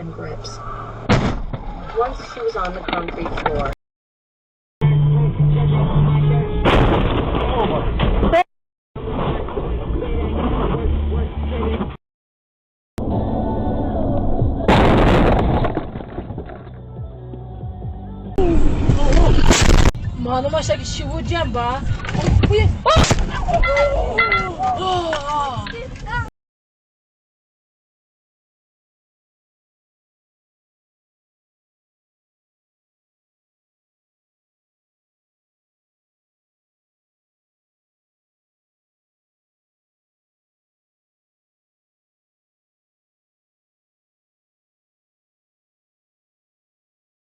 and grips. Once she was on the concrete floor. Mano, mas é que chivo de amba.